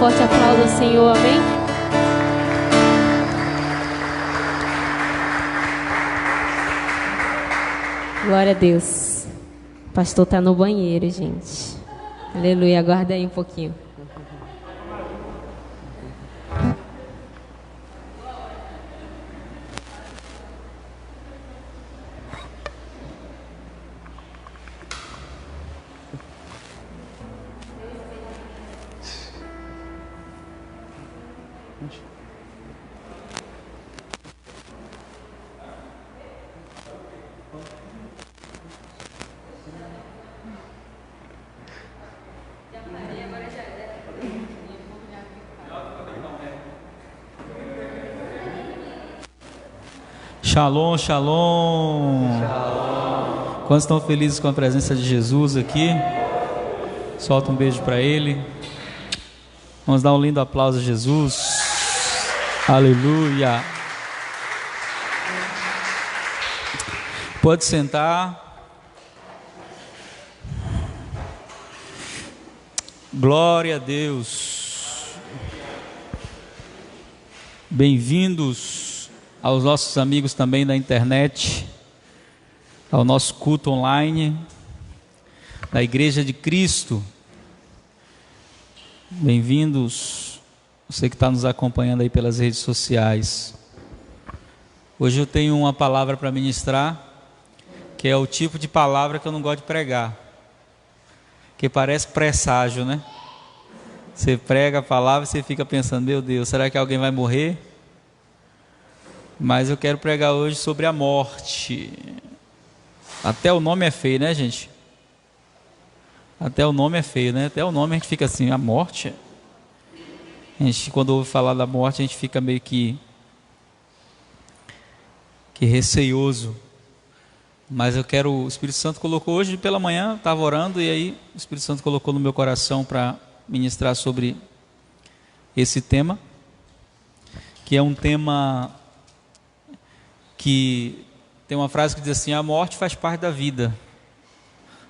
forte aplauso ao Senhor, amém? Glória a Deus. O pastor está no banheiro, gente. Aleluia, aguarda aí um pouquinho. Shalom, shalom. Shalom. Quantos estão felizes com a presença de Jesus aqui? Solta um beijo para Ele. Vamos dar um lindo aplauso a Jesus. Aleluia. Pode sentar. Glória a Deus. Bem-vindos aos nossos amigos também da internet, ao nosso culto online, da Igreja de Cristo. Bem-vindos, você que está nos acompanhando aí pelas redes sociais. Hoje eu tenho uma palavra para ministrar, que é o tipo de palavra que eu não gosto de pregar, que parece presságio, né? Você prega a palavra e você fica pensando, meu Deus, será que alguém vai morrer? Mas eu quero pregar hoje sobre a morte. Até o nome é feio, né, gente? Até o nome é feio, né? Até o nome a gente fica assim, a morte. A gente, quando ouve falar da morte, a gente fica meio que receioso. Mas eu quero, o Espírito Santo colocou hoje pela manhã, estava orando, e aí o Espírito Santo colocou no meu coração para ministrar sobre esse tema, que é um tema que tem uma frase que diz assim: a morte faz parte da vida,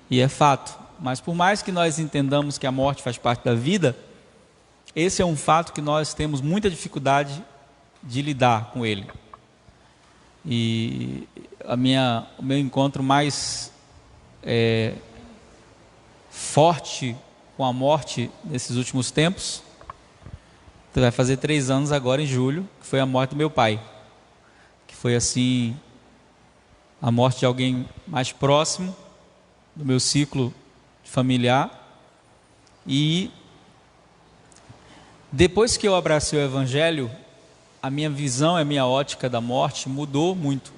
e é fato, mas por mais que nós entendamos que a morte faz parte da vida, esse é um fato que nós temos muita dificuldade de lidar com ele. E o meu encontro mais forte com a morte nesses últimos tempos, vai fazer 3 anos agora em julho, que foi a morte do meu pai. Foi assim, a morte de alguém mais próximo do meu ciclo familiar. E depois que eu abracei o Evangelho, a minha visão, a minha ótica da morte mudou muito.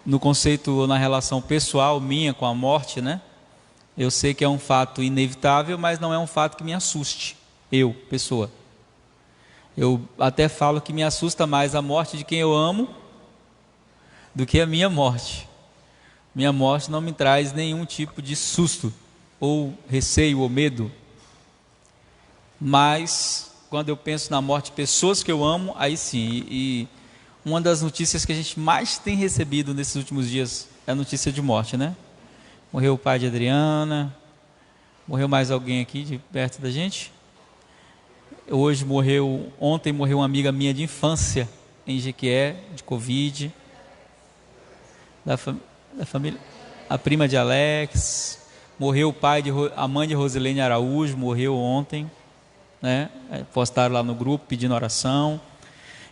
No conceito, na relação pessoal minha com a morte, né? Eu sei que é um fato inevitável, mas não é um fato que me assuste, eu, pessoa. Eu até falo que me assusta mais a morte de quem eu amo do que a minha morte. Minha morte não me traz nenhum tipo de susto, ou receio, ou medo. Mas, quando eu penso na morte de pessoas que eu amo, aí sim. E uma das notícias que a gente mais tem recebido nesses últimos dias é a notícia de morte, né? Morreu o pai de Adriana, morreu mais alguém aqui de perto da gente. Ontem morreu uma amiga minha de infância em Jequié, de Covid, da família, a prima de Alex. Morreu a mãe de Rosilene Araújo, morreu ontem, né? Postaram lá no grupo pedindo oração.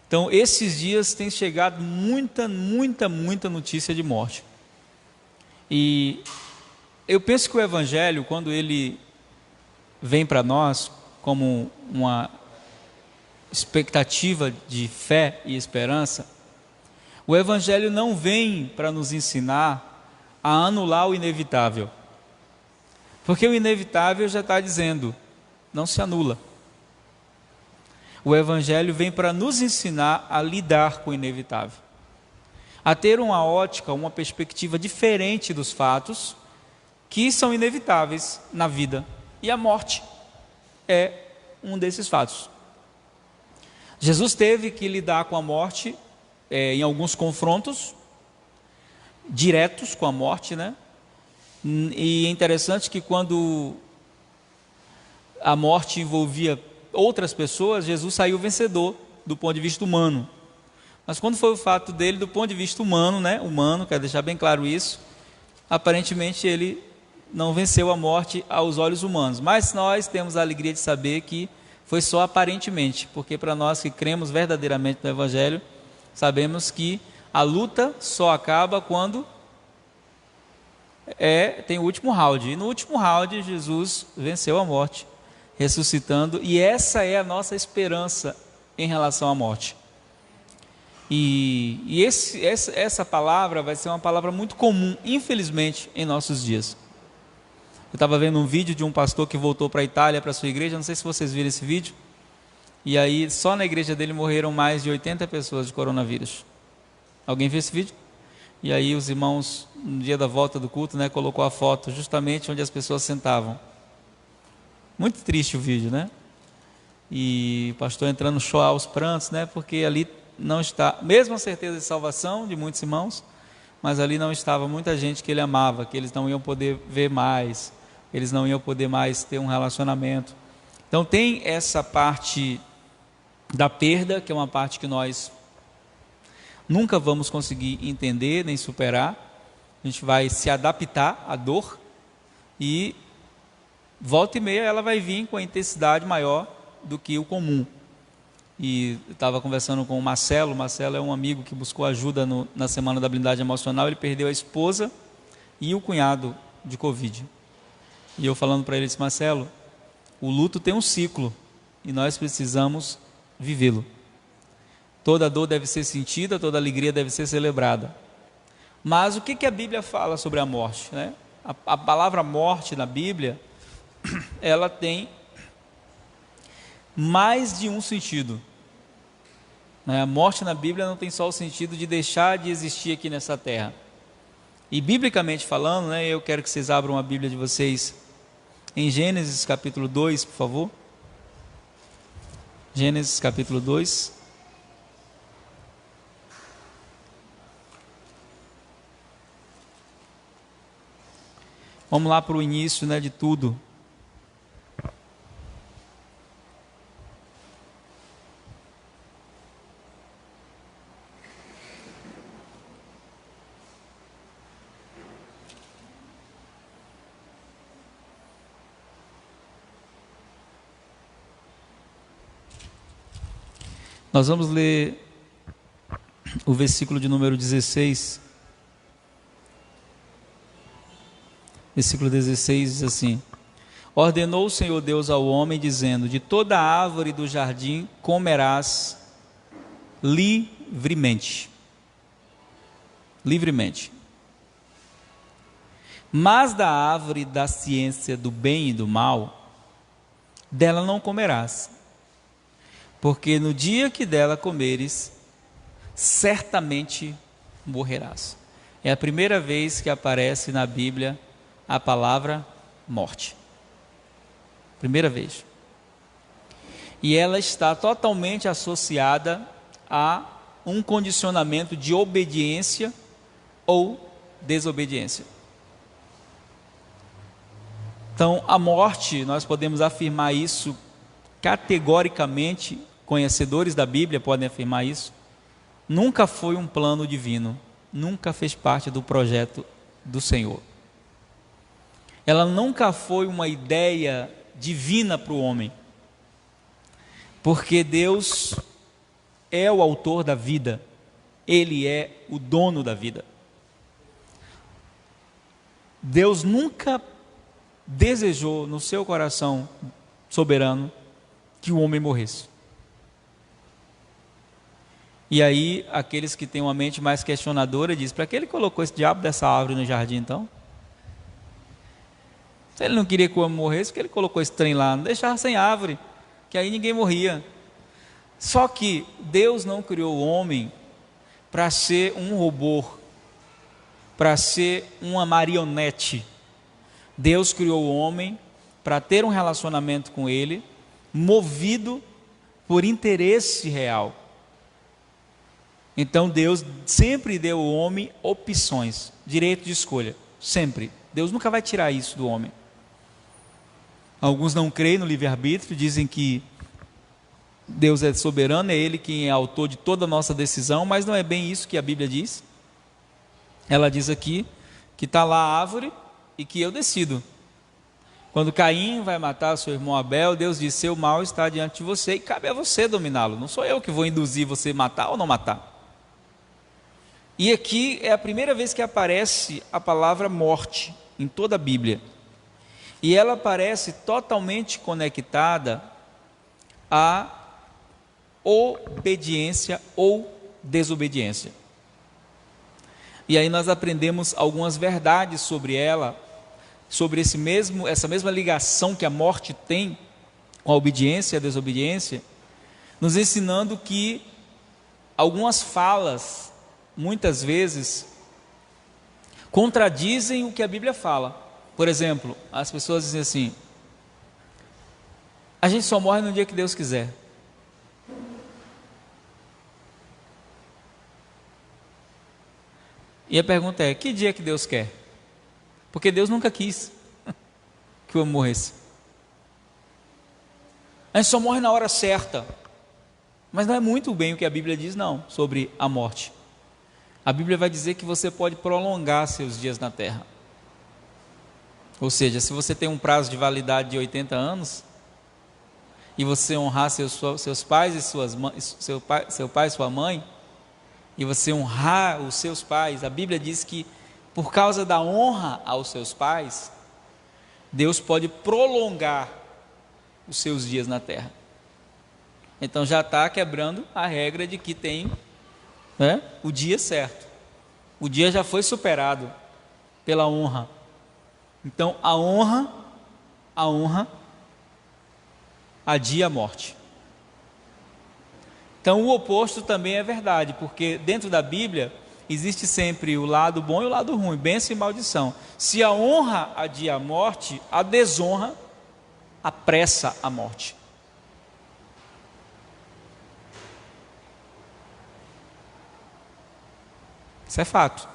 Então esses dias tem chegado muita notícia de morte. E eu penso que o Evangelho, quando ele vem para nós como uma expectativa de fé e esperança, o Evangelho não vem para nos ensinar a anular o inevitável, porque o inevitável já está dizendo, não se anula. O Evangelho vem para nos ensinar a lidar com o inevitável, a ter uma ótica, uma perspectiva diferente dos fatos que são inevitáveis na vida, e a morte é um desses fatos. Jesus teve que lidar com a morte em alguns confrontos diretos com a morte, né? E é interessante que quando a morte envolvia outras pessoas, Jesus saiu vencedor do ponto de vista humano. Mas quando foi o fato dele, do ponto de vista humano, né, humano, quero deixar bem claro isso, aparentemente ele não venceu a morte aos olhos humanos. Mas nós temos a alegria de saber que foi só aparentemente, porque para nós que cremos verdadeiramente no Evangelho, sabemos que a luta só acaba quando tem o último round. E no último round, Jesus venceu a morte, ressuscitando, e essa é a nossa esperança em relação à morte. E essa palavra vai ser uma palavra muito comum, infelizmente, em nossos dias. Eu estava vendo um vídeo de um pastor que voltou para a Itália, para a sua igreja, não sei se vocês viram esse vídeo, e aí só na igreja dele morreram mais de 80 pessoas de coronavírus. Alguém viu esse vídeo? E aí os irmãos, no dia da volta do culto, né, colocou a foto justamente onde as pessoas sentavam. Muito triste o vídeo, né? E o pastor entrando no chorar aos prantos, né, porque ali não está, mesmo a certeza de salvação de muitos irmãos, mas ali não estava muita gente que ele amava, que eles não iam poder ver mais, eles não iam poder mais ter um relacionamento. Então tem essa parte da perda, que é uma parte que nós nunca vamos conseguir entender nem superar. A gente vai se adaptar à dor e volta e meia ela vai vir com a intensidade maior do que o comum. E eu estava conversando com o Marcelo é um amigo que buscou ajuda na semana da blindagem emocional. Ele perdeu a esposa e o cunhado de Covid. E eu falando para ele, disse: Marcelo, o luto tem um ciclo e nós precisamos vivê-lo. Toda dor deve ser sentida, toda alegria deve ser celebrada. Mas o que a Bíblia fala sobre a morte, né? A palavra morte na Bíblia, ela tem mais de um sentido. A morte na Bíblia não tem só o sentido de deixar de existir aqui nessa terra. E biblicamente falando, né, eu quero que vocês abram a Bíblia de vocês em Gênesis capítulo 2, por favor. Gênesis capítulo 2. Vamos lá para o início, né, de tudo. Nós vamos ler o versículo de número 16. Versículo 16 diz assim: Ordenou o Senhor Deus ao homem, dizendo: De toda árvore do jardim comerás livremente. Livremente. Mas da árvore da ciência do bem e do mal, dela não comerás. Porque no dia que dela comeres, certamente morrerás. É a primeira vez que aparece na Bíblia a palavra morte. Primeira vez. E ela está totalmente associada a um condicionamento de obediência ou desobediência. Então, a morte, nós podemos afirmar isso categoricamente, conhecedores da Bíblia podem afirmar isso, nunca foi um plano divino, nunca fez parte do projeto do Senhor. Ela nunca foi uma ideia divina para o homem, porque Deus é o autor da vida, Ele é o dono da vida. Deus nunca desejou no seu coração soberano que o homem morresse. E aí, aqueles que têm uma mente mais questionadora dizem: para que ele colocou esse diabo dessa árvore no jardim então? Se ele não queria que o homem morresse, por que ele colocou esse trem lá? Não deixava sem árvore, que aí ninguém morria. Só que Deus não criou o homem para ser um robô, para ser uma marionete. Deus criou o homem para ter um relacionamento com Ele, movido por interesse real. Então Deus sempre deu ao homem opções, direito de escolha, sempre. Deus nunca vai tirar isso do homem. Alguns não creem no livre-arbítrio, dizem que Deus é soberano, é Ele quem é autor de toda a nossa decisão, mas não é bem isso que a Bíblia diz. Ela diz aqui que está lá a árvore e que eu decido. Quando Caim vai matar seu irmão Abel, Deus diz: seu mal está diante de você e cabe a você dominá-lo. Não sou eu que vou induzir você a matar ou não matar. E aqui é a primeira vez que aparece a palavra morte em toda a Bíblia. E ela aparece totalmente conectada à obediência ou desobediência. E aí nós aprendemos algumas verdades sobre ela, sobre essa mesma ligação que a morte tem com a obediência e a desobediência, nos ensinando que algumas falas, muitas vezes, contradizem o que a Bíblia fala. Por exemplo, as pessoas dizem assim: a gente só morre no dia que Deus quiser. E a pergunta é: que dia que Deus quer? Porque Deus nunca quis que o homem morresse. A gente só morre na hora certa. Mas não é muito bem o que a Bíblia diz, não, sobre a morte. A Bíblia vai dizer que você pode prolongar seus dias na terra. Ou seja, se você tem um prazo de validade de 80 anos, e você honrar seus pais e seu pai e sua mãe, e você honrar os seus pais, a Bíblia diz que por causa da honra aos seus pais, Deus pode prolongar os seus dias na terra. Então já está quebrando a regra de que tem, né, o dia certo. O dia já foi superado pela honra. Então a honra adia a morte. Então o oposto também é verdade, porque dentro da Bíblia existe sempre o lado bom e o lado ruim, bênção e maldição. Se a honra adia a morte, a desonra apressa a morte. Isso é fato.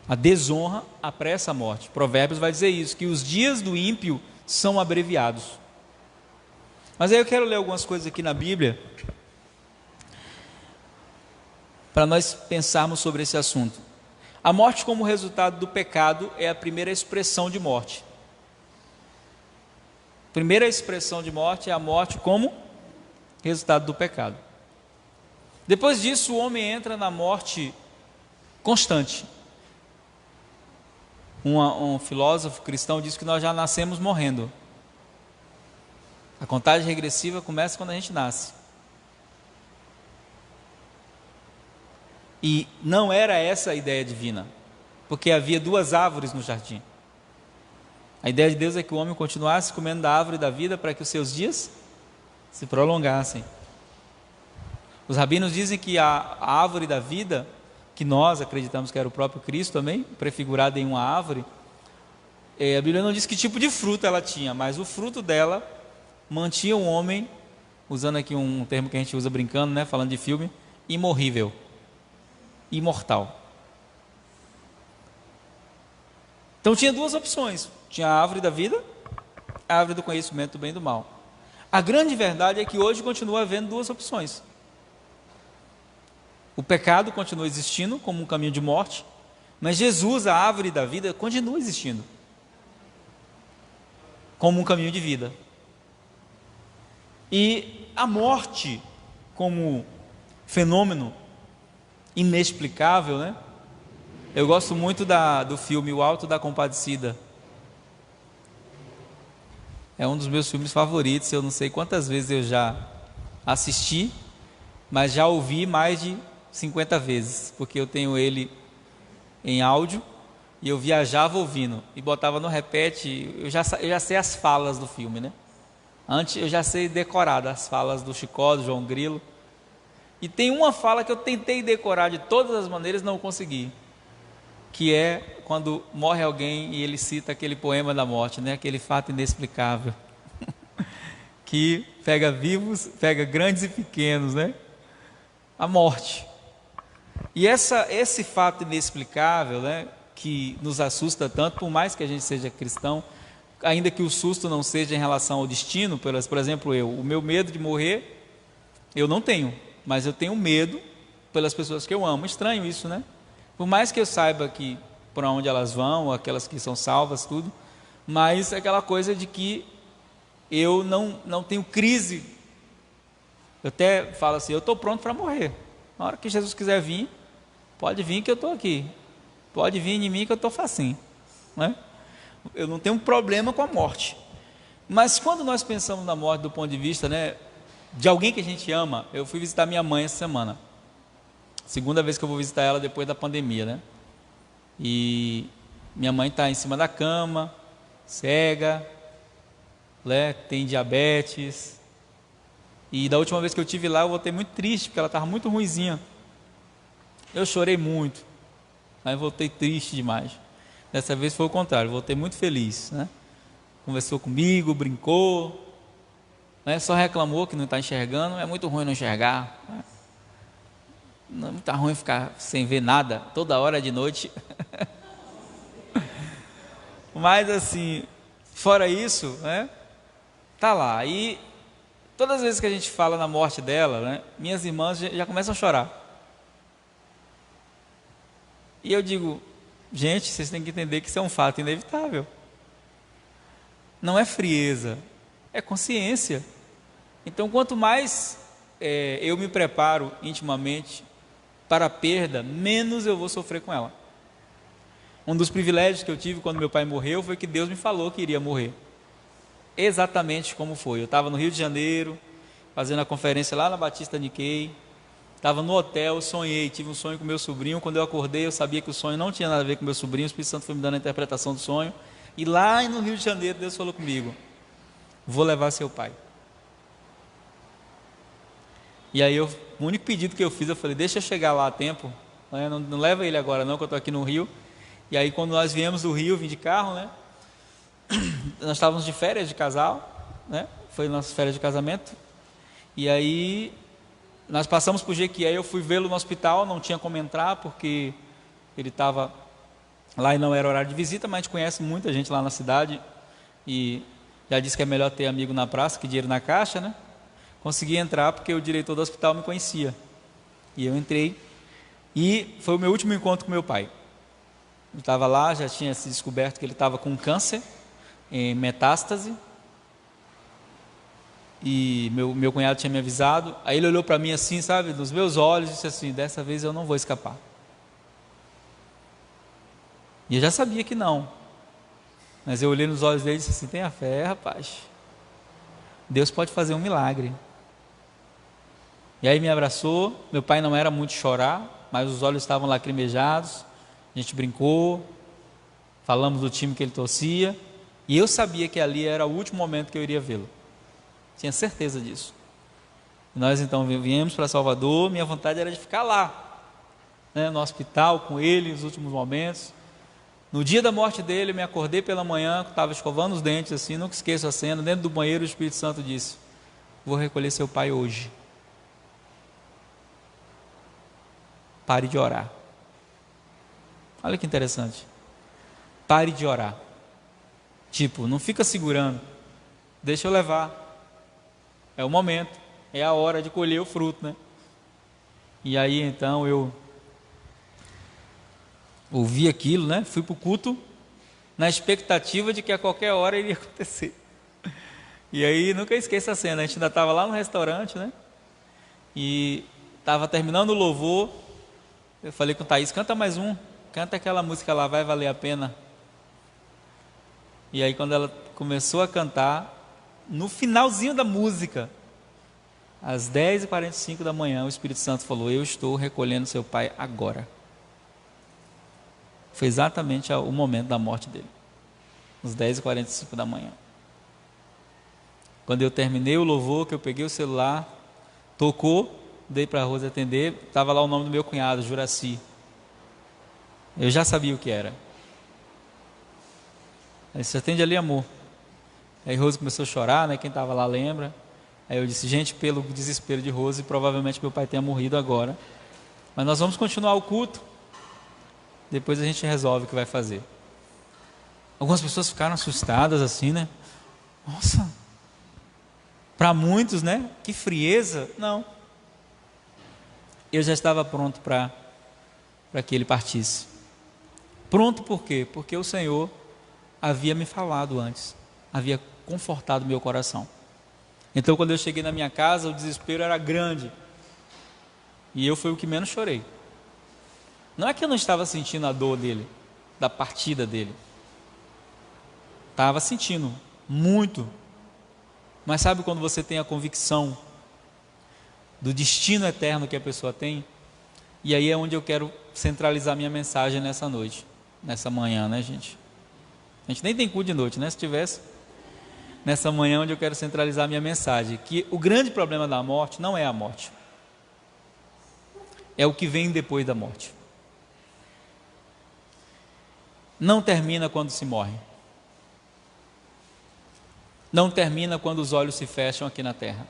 A desonra apressa a morte. Provérbios vai dizer isso, que os dias do ímpio são abreviados. Mas aí eu quero ler algumas coisas aqui na Bíblia, para nós pensarmos sobre esse assunto. A morte como resultado do pecado é a primeira expressão de morte. A primeira expressão de morte é a morte como resultado do pecado. Depois disso, o homem entra na morte constante. Um filósofo cristão diz que nós já nascemos morrendo. A contagem regressiva começa quando a gente nasce. E não era essa a ideia divina, porque havia duas árvores no jardim. A ideia de Deus é que o homem continuasse comendo da árvore da vida para que os seus dias se prolongassem. Os rabinos dizem que a árvore da vida, que nós acreditamos que era o próprio Cristo também, prefigurado em uma árvore, a Bíblia não diz que tipo de fruto ela tinha, mas o fruto dela mantinha o homem, usando aqui um termo que a gente usa brincando, né, falando de filme, imorrível, imortal. Então tinha duas opções: tinha a árvore da vida, a árvore do conhecimento do bem e do mal. A grande verdade é que hoje continua havendo duas opções. O pecado continua existindo como um caminho de morte, mas Jesus, a árvore da vida, continua existindo como um caminho de vida. E a morte como fenômeno inexplicável, né? Eu gosto muito do filme O Alto da Compadecida. É um dos meus filmes favoritos. Eu não sei quantas vezes eu já assisti, mas já ouvi mais de 50 vezes, porque eu tenho ele em áudio e eu viajava ouvindo e botava no repete. Eu já sei as falas do filme, né? Antes eu já sei decorar as falas do Chicó, do João Grilo. E tem uma fala que eu tentei decorar de todas as maneiras, não consegui, que é quando morre alguém e ele cita aquele poema da morte, né? Aquele fato inexplicável que pega vivos, pega grandes e pequenos, né? A morte. E esse fato inexplicável, né, que nos assusta tanto, por mais que a gente seja cristão, ainda que o susto não seja em relação ao destino, por exemplo, o meu medo de morrer, eu não tenho, mas eu tenho medo pelas pessoas que eu amo. Estranho isso, né? Por mais que eu saiba que por onde elas vão, aquelas que são salvas, tudo, mas aquela coisa de que eu não tenho crise. Eu até falo assim, eu estou pronto para morrer. Na hora que Jesus quiser vir, pode vir que eu estou aqui. Pode vir em mim que eu estou facinho, né? Eu não tenho problema com a morte. Mas quando nós pensamos na morte do ponto de vista, né, de alguém que a gente ama, eu fui visitar minha mãe essa semana. Segunda vez que eu vou visitar ela depois da pandemia, né? E minha mãe está em cima da cama, cega, né, tem diabetes. E da última vez que eu estive lá, eu voltei muito triste, porque ela estava muito ruinzinha. Eu chorei muito, mas voltei triste demais. Dessa vez foi o contrário, voltei muito feliz, né? Conversou comigo, brincou, né? Só reclamou que não está enxergando. É muito ruim não enxergar, né? Não é muito ruim ficar sem ver nada, toda hora de noite. Mas assim, fora isso, né? Tá lá. E todas as vezes que a gente fala na morte dela, né, minhas irmãs já começam a chorar. E eu digo, gente, vocês têm que entender que isso é um fato inevitável. Não é frieza, é consciência. Então, quanto mais eu me preparo intimamente para a perda, menos eu vou sofrer com ela. Um dos privilégios que eu tive quando meu pai morreu foi que Deus me falou que iria morrer. Exatamente como foi. Eu estava no Rio de Janeiro, fazendo a conferência lá na Batista Nikkei. Estava no hotel, sonhei, tive um sonho com meu sobrinho. Quando eu acordei, eu sabia que o sonho não tinha nada a ver com meu sobrinho. O Espírito Santo foi me dando a interpretação do sonho. E lá no Rio de Janeiro, Deus falou comigo: vou levar seu pai. E aí, o único pedido que eu fiz, eu falei: deixa eu chegar lá a tempo, né? Não leva ele agora não, que eu estou aqui no Rio. E aí, quando nós viemos do Rio, vim de carro, né? Nós estávamos de férias de casal, né? Foi nossas férias de casamento. E aí nós passamos por Jequié, eu fui vê-lo no hospital, não tinha como entrar porque ele estava lá e não era horário de visita, mas a gente conhece muita gente lá na cidade e já disse que é melhor ter amigo na praça que dinheiro na caixa, né? Consegui entrar porque o diretor do hospital me conhecia. E eu entrei e foi o meu último encontro com meu pai. Eu estava lá, já tinha se descoberto que ele estava com câncer em metástase. E meu cunhado tinha me avisado. Aí ele olhou para mim assim, sabe, nos meus olhos, e disse assim: dessa vez eu não vou escapar. E eu já sabia que não. Mas eu olhei nos olhos dele e disse assim: tenha fé, rapaz. Deus pode fazer um milagre. E aí me abraçou. Meu pai não era muito chorar, mas os olhos estavam lacrimejados. A gente brincou, falamos do time que ele torcia, e eu sabia que ali era o último momento que eu iria vê-lo. Tinha certeza disso. Nós então viemos para Salvador. Minha vontade era de ficar lá, né, no hospital com ele, nos últimos momentos. No dia da morte dele, eu me acordei pela manhã, estava escovando os dentes assim, nunca esqueço a cena. Dentro do banheiro, o Espírito Santo disse: vou recolher seu pai hoje. Pare de orar. Olha que interessante. Pare de orar. Tipo, não fica segurando. Deixa eu levar. É o momento. É a hora de colher o fruto, né? E aí então eu ouvi aquilo, né? Fui para o culto na expectativa de que a qualquer hora iria acontecer. E aí nunca esqueço a cena. A gente ainda estava lá no restaurante, né? E estava terminando o louvor. Eu falei com o Thaís: canta mais um. Canta aquela música lá, vai valer a pena. E aí quando ela começou a cantar, no finalzinho da música, às 10h45 da manhã, o Espírito Santo falou: eu estou recolhendo seu pai agora. Foi exatamente o momento da morte dele, às 10h45 da manhã. Quando eu terminei o louvor, que eu peguei o celular, tocou, dei para a Rose atender, estava lá o nome do meu cunhado, Juraci. Eu já sabia o que era. Aí disse: atende ali, amor. Aí Rose começou a chorar, né? Quem estava lá lembra. Aí eu disse: gente, pelo desespero de Rose, provavelmente meu pai tenha morrido agora, mas nós vamos continuar o culto, depois a gente resolve o que vai fazer. Algumas pessoas ficaram assustadas assim, né? Nossa, para muitos, né? Que frieza. Não. Eu já estava pronto para que ele partisse. Pronto por quê? Porque o Senhor havia me falado antes, havia confortado meu coração. Então, quando eu cheguei na minha casa, o desespero era grande. E eu fui o que menos chorei. Não é que eu não estava sentindo a dor dele, da partida dele. Estava sentindo muito. Mas sabe quando você tem a convicção do destino eterno que a pessoa tem? E aí é onde eu quero centralizar minha mensagem nessa noite, nessa manhã, né, gente? A gente nem tem culto de noite, né? Se tivesse, nessa manhã onde eu quero centralizar minha mensagem, que o grande problema da morte não é a morte, é o que vem depois da morte. Não termina quando se morre. Não termina quando os olhos se fecham aqui na terra.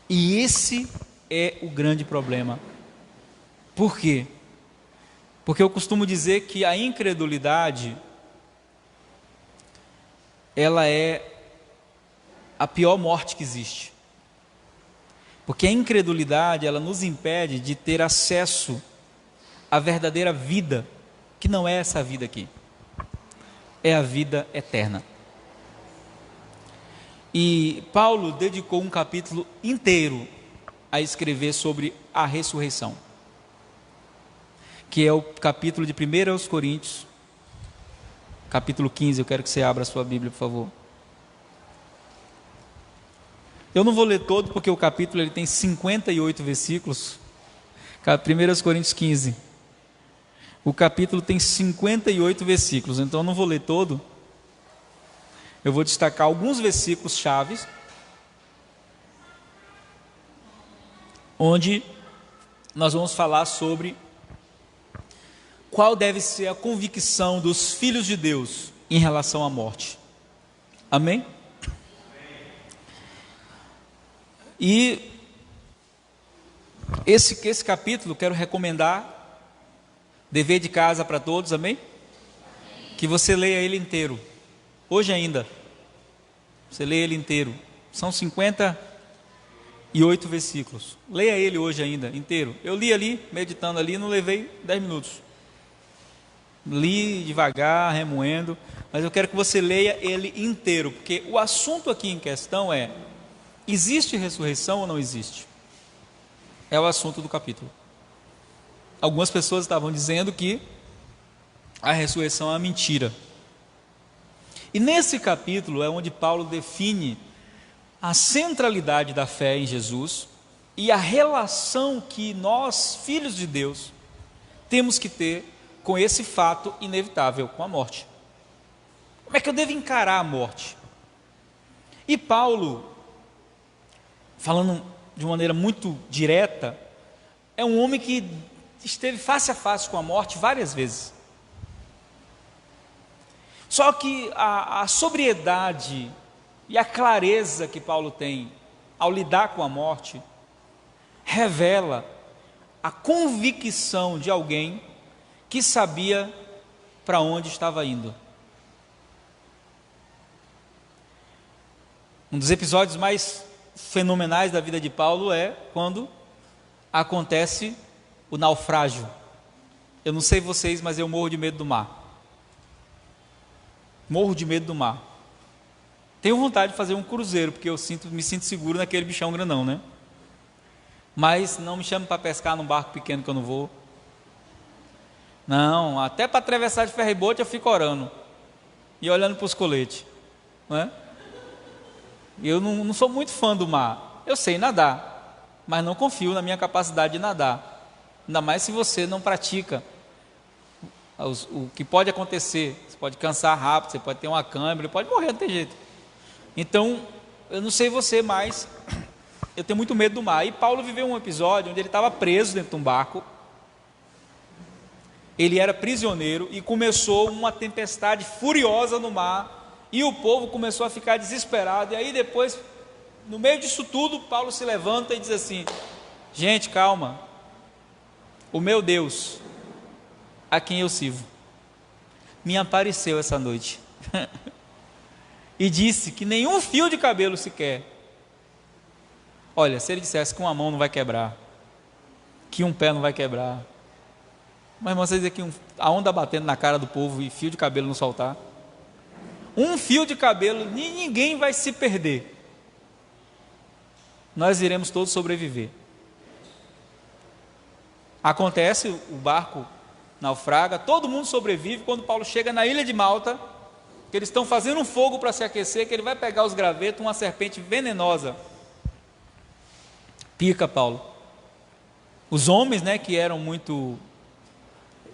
E esse é o grande problema. Por quê? Porque eu costumo dizer que a incredulidade, ela é a pior morte que existe. Porque a incredulidade, ela nos impede de ter acesso à verdadeira vida, que não é essa vida aqui, é a vida eterna. E Paulo dedicou um capítulo inteiro a escrever sobre a ressurreição, que é o capítulo de 1 Coríntios, capítulo 15. Eu quero que você abra a sua Bíblia, por favor. Eu não vou ler todo, porque o capítulo ele tem 58 versículos. 1 Coríntios 15. O capítulo tem 58 versículos, então eu não vou ler todo. Eu vou destacar alguns versículos chaves, onde nós vamos falar sobre qual deve ser a convicção dos filhos de Deus em relação à morte. Amém? E esse capítulo quero recomendar, dever de casa para todos, amém? Que você leia ele inteiro, hoje ainda. Você leia ele inteiro, são 58 versículos. Leia ele hoje ainda, inteiro. Eu li ali, meditando ali, não levei 10 minutos. Li devagar, remoendo, mas eu quero que você leia ele inteiro, porque o assunto aqui em questão é: existe ressurreição ou não existe? É o assunto do capítulo. Algumas pessoas estavam dizendo que a ressurreição é uma mentira. E nesse capítulo é onde Paulo define a centralidade da fé em Jesus e a relação que nós, filhos de Deus, temos que ter com esse fato inevitável, com a morte. Como é que eu devo encarar a morte? E Paulo, falando de uma maneira muito direta, é um homem que esteve face a face com a morte várias vezes. Só que a sobriedade e a clareza que Paulo tem ao lidar com a morte revela a convicção de alguém que sabia para onde estava indo. Um dos episódios mais fenomenais da vida de Paulo é quando acontece o naufrágio. Eu não sei vocês, mas eu morro de medo do mar. Morro de medo do mar. Tenho vontade de fazer um cruzeiro, porque eu me sinto seguro naquele bichão grandão, né? Mas não me chame para pescar num barco pequeno que eu não vou. Não, até para atravessar de ferry-boat eu fico orando e olhando para os coletes, né? Eu não sou muito fã do mar. Eu sei nadar, mas não confio na minha capacidade de nadar. Ainda mais se você não pratica. O que pode acontecer, você pode cansar rápido, você pode ter uma câimbra, pode morrer, não tem jeito. Então, eu não sei você, mas eu tenho muito medo do mar. E Paulo viveu um episódio onde ele estava preso dentro de um barco. Ele era prisioneiro e começou uma tempestade furiosa no mar, e o povo começou a ficar desesperado. E aí depois, no meio disso tudo, Paulo se levanta e diz assim: gente, calma, o meu Deus, a quem eu sirvo, me apareceu essa noite e disse que nenhum fio de cabelo sequer. Olha, se ele dissesse que uma mão não vai quebrar, que um pé não vai quebrar, mas irmão, você dizer que a onda batendo na cara do povo e fio de cabelo não soltar, um fio de cabelo, ninguém vai se perder, nós iremos todos sobreviver. Acontece, o barco naufraga, todo mundo sobrevive. Quando Paulo chega na ilha de Malta, que eles estão fazendo um fogo para se aquecer, que ele vai pegar os gravetos, uma serpente venenosa pica Paulo. Os homens, né, que eram muito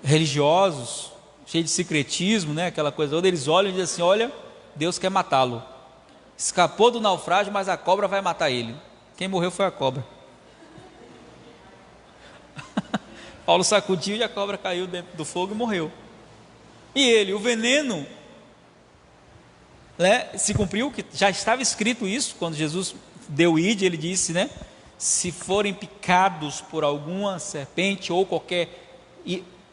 religiosos, cheios de secretismo, né, aquela coisa toda, eles olham e dizem assim: olha, Deus quer matá-lo, escapou do naufrágio, mas a cobra vai matar ele. Quem morreu foi a cobra. Paulo sacudiu e a cobra caiu dentro do fogo e morreu. E ele, o veneno, né, se cumpriu, que já estava escrito isso, quando Jesus deu ide, ele disse, né, se forem picados por alguma serpente ou qualquer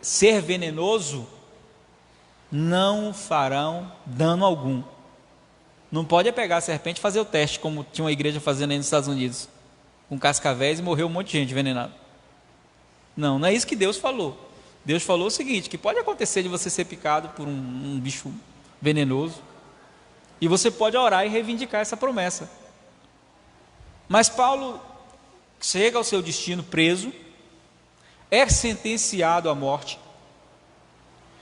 ser venenoso, não farão dano algum. Não pode pegar a serpente e fazer o teste, como tinha uma igreja fazendo aí nos Estados Unidos, com cascavéis, e morreu um monte de gente envenenada. Não, não é isso que Deus falou. Deus falou o seguinte, que pode acontecer de você ser picado por um bicho venenoso, e você pode orar e reivindicar essa promessa. Mas Paulo chega ao seu destino preso, é sentenciado à morte.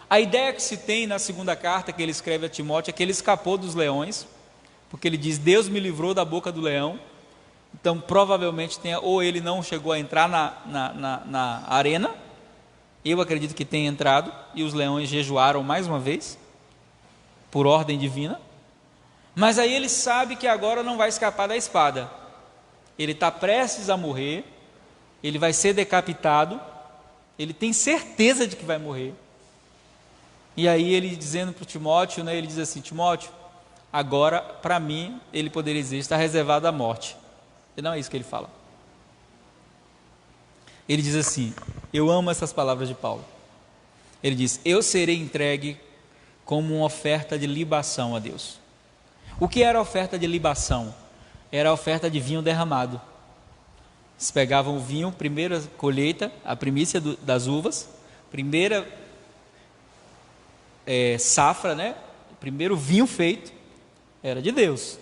A ideia que se tem na segunda carta que ele escreve a Timóteo é que ele escapou dos leões, porque ele diz: Deus me livrou da boca do leão. Então provavelmente ou ele não chegou a entrar na arena, eu acredito que tenha entrado, e os leões jejuaram mais uma vez, por ordem divina. Mas aí ele sabe que agora não vai escapar da espada, ele está prestes a morrer, ele vai ser decapitado, ele tem certeza de que vai morrer. E aí ele dizendo para o Timóteo, né, ele diz assim: Timóteo, agora para mim, ele poderia dizer, está reservado à morte. E não é isso que ele fala. Ele diz assim, eu amo essas palavras de Paulo. Ele diz: eu serei entregue como uma oferta de libação a Deus. O que era a oferta de libação? Era a oferta de vinho derramado. Eles pegavam o vinho, primeira colheita, a primícia das uvas, primeira safra, né? O primeiro vinho feito era de Deus.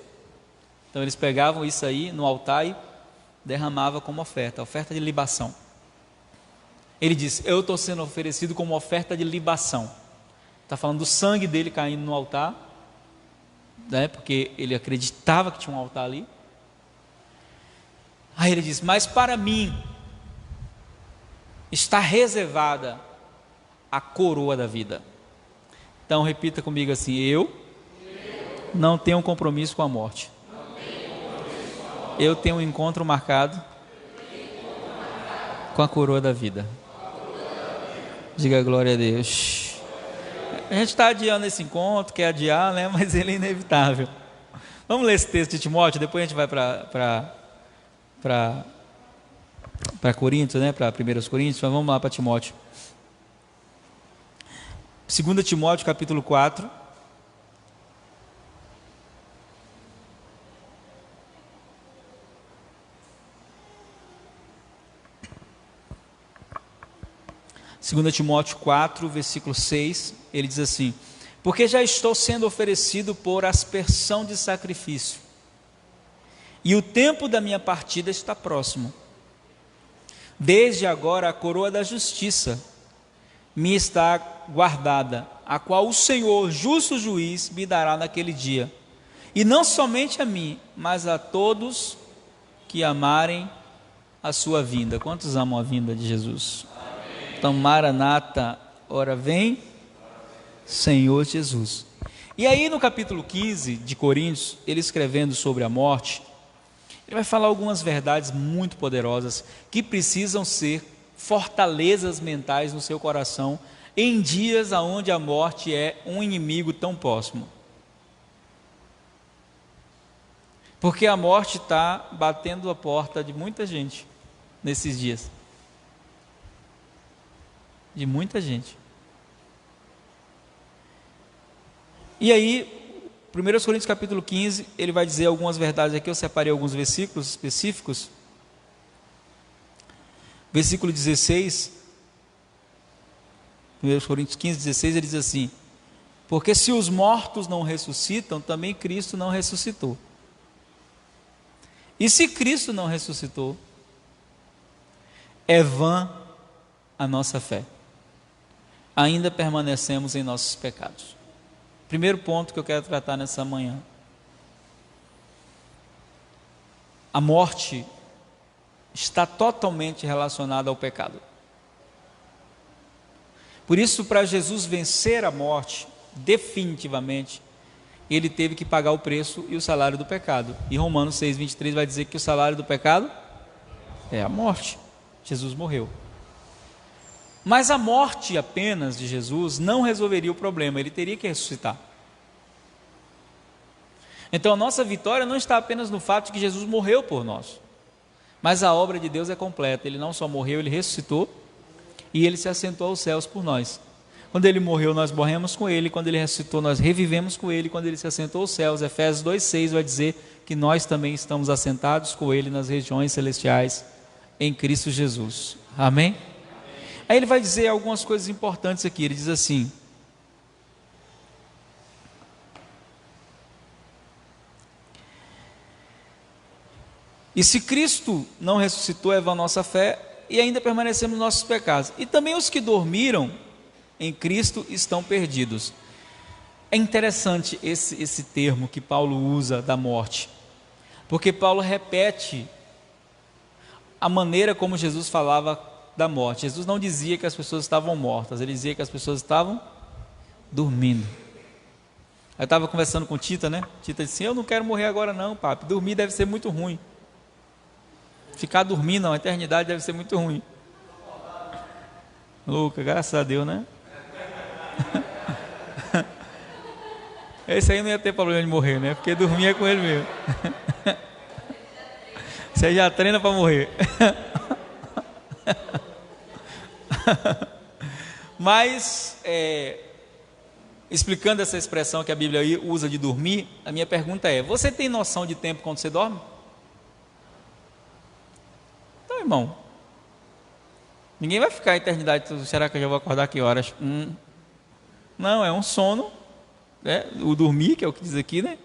Então eles pegavam isso aí no altar e derramavam como oferta, oferta de libação. Ele diz: eu estou sendo oferecido como oferta de libação. Está falando do sangue dele caindo no altar, né? Porque ele acreditava que tinha um altar ali. Aí ele diz: mas para mim está reservada a coroa da vida. Então repita comigo assim: eu não tenho um compromisso com a morte. Eu tenho um encontro marcado com a coroa da vida. Diga glória a Deus. A gente está adiando esse encontro, quer adiar, né? Mas ele é inevitável. Vamos ler esse texto de Timóteo, depois a gente vai para Coríntios, né? Para 1 Coríntios, mas vamos lá para Timóteo. 2 Timóteo capítulo 4. Segunda Timóteo 4, versículo 6, ele diz assim: porque já estou sendo oferecido por aspersão de sacrifício, e o tempo da minha partida está próximo. Desde agora a coroa da justiça me está guardada, a qual o Senhor, justo juiz, me dará naquele dia, e não somente a mim, mas a todos que amarem a sua vinda. Quantos amam a vinda de Jesus? Então, Maranata, ora vem, Senhor Jesus. E aí no capítulo 15 de Coríntios, ele escrevendo sobre a morte, ele vai falar algumas verdades muito poderosas, que precisam ser fortalezas mentais no seu coração, em dias onde a morte é um inimigo tão próximo. Porque a morte está batendo a porta de muita gente, nesses dias. De muita gente. E aí, 1 Coríntios capítulo 15, ele vai dizer algumas verdades aqui, eu separei alguns versículos específicos. Versículo 16, 1 Coríntios 15, 16, ele diz assim: porque se os mortos não ressuscitam, também Cristo não ressuscitou. E se Cristo não ressuscitou, é vã a nossa fé. Ainda permanecemos em nossos pecados. Primeiro ponto que eu quero tratar nessa manhã. A morte está totalmente relacionada ao pecado. Por isso, para Jesus vencer a morte, definitivamente, ele teve que pagar o preço e o salário do pecado. E Romanos 6,23 vai dizer que o salário do pecado é a morte. Jesus morreu. Mas a morte apenas de Jesus não resolveria o problema, ele teria que ressuscitar. Então a nossa vitória não está apenas no fato de que Jesus morreu por nós, mas a obra de Deus é completa. Ele não só morreu, ele ressuscitou e ele se assentou aos céus por nós. Quando ele morreu, nós morremos com ele. Quando ele ressuscitou, nós revivemos com ele. Quando ele se assentou aos céus, Efésios 2,6 vai dizer que nós também estamos assentados com ele nas regiões celestiais em Cristo Jesus. Amém? Aí ele vai dizer algumas coisas importantes aqui. Ele diz assim: e se Cristo não ressuscitou, é vã a nossa fé, e ainda permanecemos nos nossos pecados. E também os que dormiram em Cristo estão perdidos. É interessante esse termo que Paulo usa da morte, porque Paulo repete a maneira como Jesus falava da morte. Jesus não dizia que as pessoas estavam mortas, ele dizia que as pessoas estavam dormindo. Eu estava conversando com Tita, né? Tita disse assim: eu não quero morrer agora não, papi, dormir deve ser muito ruim. Ficar dormindo a eternidade deve ser muito ruim. Louca, graças a Deus, né? Esse aí não ia ter problema de morrer, né? Porque dormia com ele mesmo. Você já treina para morrer. Mas, explicando essa expressão que a Bíblia usa de dormir, a minha pergunta é: você tem noção de tempo quando você dorme? Então, irmão, ninguém vai ficar a eternidade. Será que eu já vou acordar que horas? Não, é um sono, né? O dormir, que é o que diz aqui, né?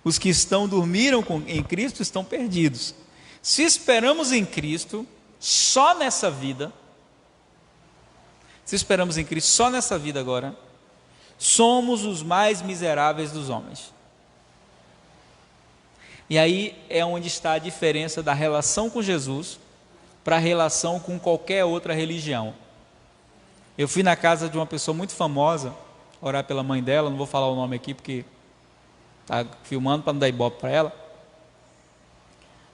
Os que dormiram em Cristo estão perdidos. Se esperamos em Cristo só nessa vida, agora, somos os mais miseráveis dos homens. E aí é onde está a diferença da relação com Jesus para a relação com qualquer outra religião. Eu fui na casa de uma pessoa muito famosa, orar pela mãe dela, não vou falar o nome aqui porque está filmando para não dar ibope para ela,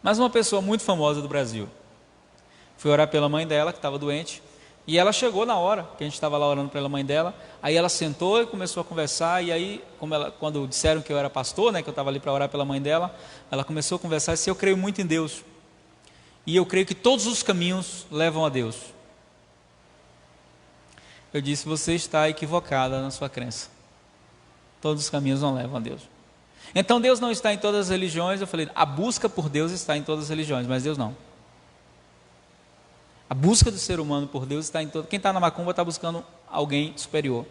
mas uma pessoa muito famosa do Brasil. Fui orar pela mãe dela, que estava doente, e ela chegou na hora que a gente estava lá orando pela mãe dela. Aí ela sentou e começou a conversar, e aí, quando disseram que eu era pastor, né, que eu estava ali para orar pela mãe dela, ela começou a conversar e disse: eu creio muito em Deus, e eu creio que todos os caminhos levam a Deus. Eu disse: você está equivocada na sua crença, todos os caminhos não levam a Deus. Então Deus não está em todas as religiões. Eu falei: a busca por Deus está em todas as religiões, mas Deus não. A busca do ser humano por Deus está em todo. Quem está na macumba está buscando alguém superior.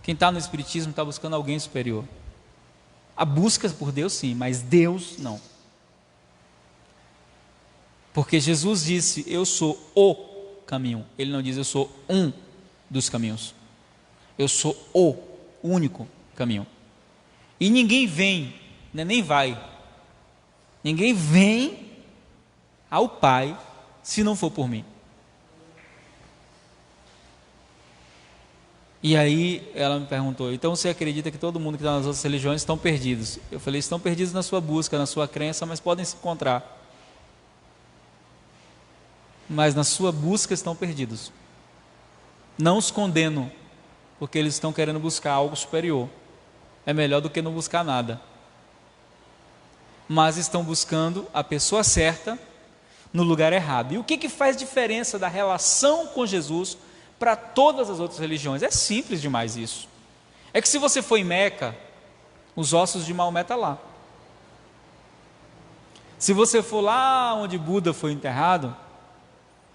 Quem está no espiritismo está buscando alguém superior. A busca por Deus sim, mas Deus não. Porque Jesus disse: eu sou o caminho. Ele não diz: eu sou um dos caminhos. Eu sou o único caminho. E ninguém vem, nem vai. Ninguém vem ao Pai se não for por mim. E aí ela me perguntou: então você acredita que todo mundo que está nas outras religiões estão perdidos? Eu falei: estão perdidos na sua busca, na sua crença, mas podem se encontrar. Mas na sua busca estão perdidos. Não os condeno, porque eles estão querendo buscar algo superior. É melhor do que não buscar nada. Mas estão buscando a pessoa certa no lugar errado. E o que faz diferença da relação com Jesus para todas as outras religiões? É simples demais isso. É que se você for em Meca, os ossos de Maomé estão lá. Se você for lá onde Buda foi enterrado,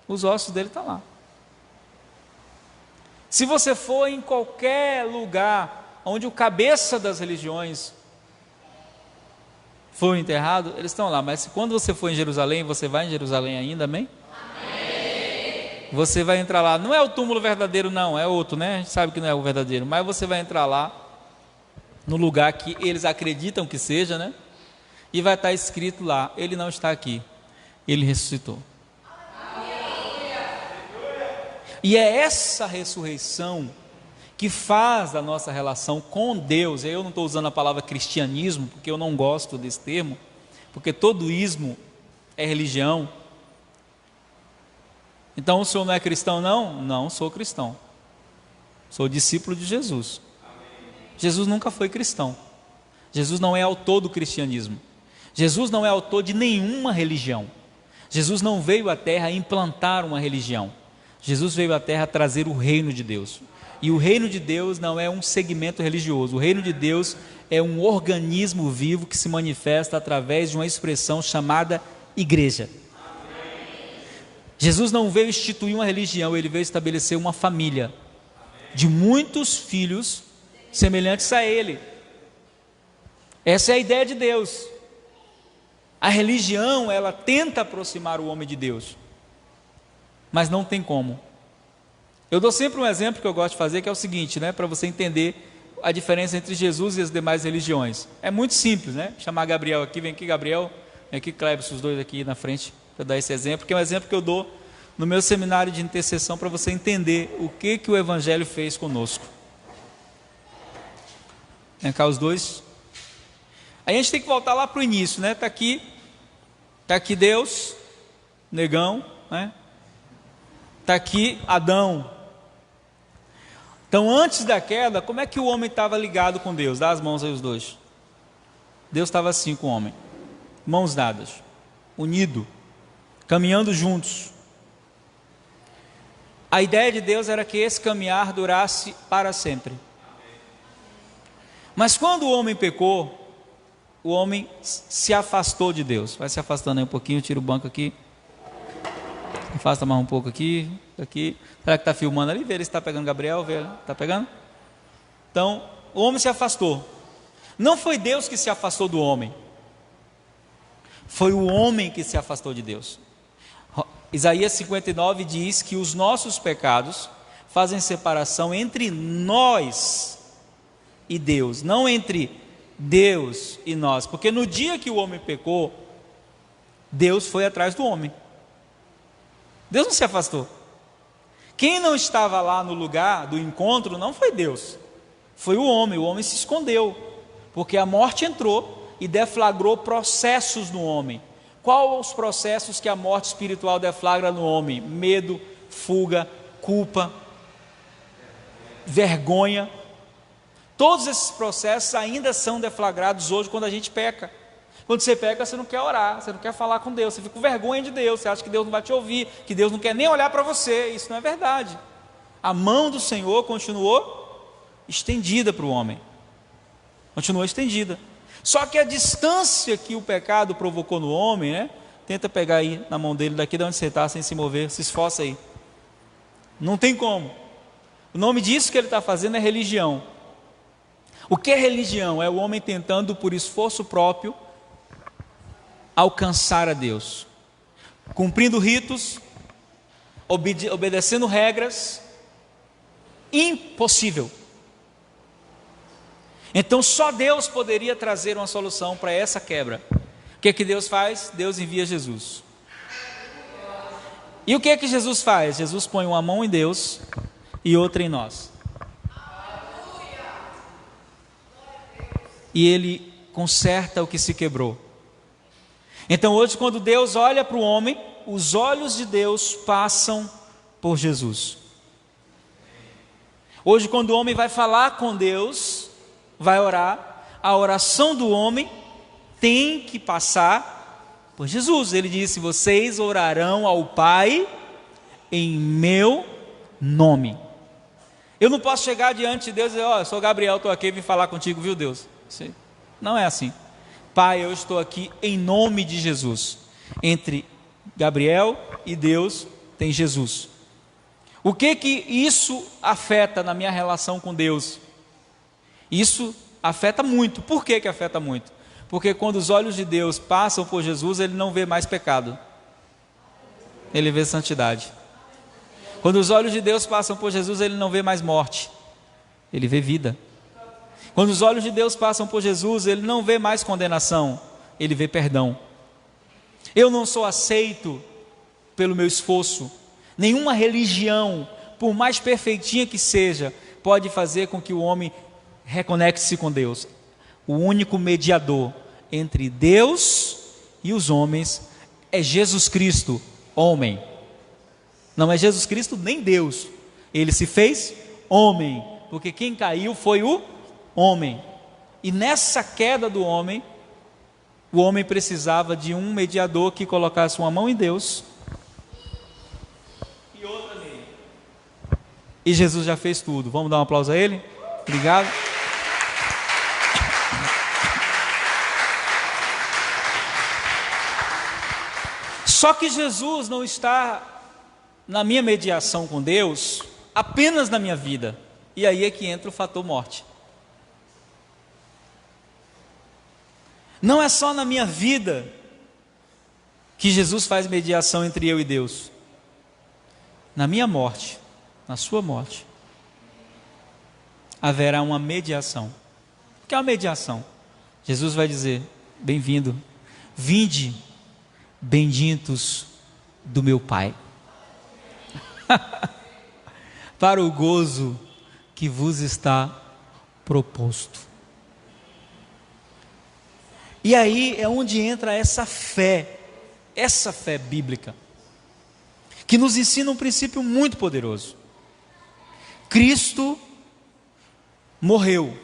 os ossos dele estão lá. Se você for em qualquer lugar onde o cabeça das religiões foi enterrado, eles estão lá. Mas quando você for em Jerusalém, você vai em Jerusalém ainda, amém? Amém. Você vai entrar lá, não é o túmulo verdadeiro não, é outro, né? A gente sabe que não é o verdadeiro, mas você vai entrar lá, no lugar que eles acreditam que seja, né? E vai estar escrito lá, ele não está aqui, ele ressuscitou. E é essa ressurreição que faz a nossa relação com Deus. Eu não estou usando a palavra cristianismo, porque eu não gosto desse termo, porque todo ismo é religião. Então o senhor não é cristão não? Não sou cristão, sou discípulo de Jesus. Jesus nunca foi cristão. Jesus não é autor do cristianismo. Jesus não é autor de nenhuma religião. Jesus não veio à terra implantar uma religião. Jesus veio à terra trazer o reino de Deus. E o reino de Deus não é um segmento religioso. O reino de Deus é um organismo vivo que se manifesta através de uma expressão chamada igreja. Jesus não veio instituir uma religião, ele veio estabelecer uma família de muitos filhos semelhantes a ele. Essa é a ideia de Deus. A religião, ela tenta aproximar o homem de Deus, mas não tem como. Eu dou sempre um exemplo que eu gosto de fazer, que é o seguinte, né, para você entender a diferença entre Jesus e as demais religiões. É muito simples, né? Chamar Gabriel aqui, vem aqui Gabriel, vem aqui Cleber, os dois aqui na frente, para dar esse exemplo, que é um exemplo que eu dou no meu seminário de intercessão, para você entender o que o Evangelho fez conosco. Vem cá os dois. Aí a gente tem que voltar lá para o início, né? Está aqui Deus, negão, né? Está aqui Adão. Então antes da queda, como é que o homem estava ligado com Deus? Dá as mãos aí os dois. Deus estava assim com o homem, mãos dadas, unido, caminhando juntos. A ideia de Deus era que esse caminhar durasse para sempre. Mas quando o homem pecou, o homem se afastou de Deus. Vai se afastando aí um pouquinho, tira o banco aqui. Afasta mais um pouco aqui. Será que está filmando ali? Vê ele se está pegando Gabriel, vê ele. Está pegando? Então, o homem se afastou. Não foi Deus que se afastou do homem. Foi o homem que se afastou de Deus. Isaías 59 diz que os nossos pecados fazem separação entre nós e Deus, não entre Deus e nós, porque no dia que o homem pecou, Deus foi atrás do homem. Deus não se afastou. Quem não estava lá no lugar do encontro não foi Deus, foi o homem se escondeu, porque a morte entrou e deflagrou processos no homem. Qual os processos que a morte espiritual deflagra no homem? Medo, fuga, culpa, vergonha. Todos esses processos ainda são deflagrados hoje quando a gente peca. Quando você peca, você não quer orar, você não quer falar com Deus, você fica com vergonha de Deus, você acha que Deus não vai te ouvir, que Deus não quer nem olhar para você. Isso não é verdade. A mão do Senhor continuou estendida para o homem, continuou estendida. Só que a distância que o pecado provocou no homem, né? Tenta pegar aí na mão dele, daqui de onde você está, sem se mover, se esforça aí. Não tem como. O nome disso que ele está fazendo é religião. O que é religião? É o homem tentando, por esforço próprio, alcançar a Deus, cumprindo ritos, obedecendo regras. Impossível. Então só Deus poderia trazer uma solução para essa quebra. O que é que Deus faz? Deus envia Jesus. E o que é que Jesus faz? Jesus põe uma mão em Deus e outra em nós. E Ele conserta o que se quebrou. Então hoje, quando Deus olha para o homem, os olhos de Deus passam por Jesus. Hoje, quando o homem vai falar com Deus, vai orar, a oração do homem tem que passar por Jesus. Ele disse: vocês orarão ao Pai em meu nome. Eu não posso chegar diante de Deus e dizer: ó, eu sou Gabriel, estou aqui, vim falar contigo, viu, Deus? Não é assim. Pai, eu estou aqui em nome de Jesus. Entre Gabriel e Deus tem Jesus. O que isso afeta na minha relação com Deus? Isso afeta muito. Por que afeta muito? Porque quando os olhos de Deus passam por Jesus, ele não vê mais pecado, ele vê santidade. Quando os olhos de Deus passam por Jesus, ele não vê mais morte, ele vê vida. Quando os olhos de Deus passam por Jesus, ele não vê mais condenação, ele vê perdão. Eu não sou aceito pelo meu esforço. Nenhuma religião, por mais perfeitinha que seja, pode fazer com que o homem reconecte-se com Deus. O único mediador entre Deus e os homens é Jesus Cristo, homem. Não é Jesus Cristo nem Deus. Ele se fez homem, porque quem caiu foi o homem. E nessa queda do homem, o homem precisava de um mediador que colocasse uma mão em Deus e outra nele. E Jesus já fez tudo. Vamos dar um aplauso a ele? Obrigado. Só que Jesus não está na minha mediação com Deus apenas na minha vida. E aí é que entra o fator morte. Não é só na minha vida que Jesus faz mediação entre eu e Deus. Na minha morte, na sua morte, haverá uma mediação. O que é uma mediação? Jesus vai dizer: bem-vindo, vinde, benditos do meu Pai, para o gozo que vos está proposto. E aí é onde entra essa fé bíblica, que nos ensina um princípio muito poderoso. Cristo morreu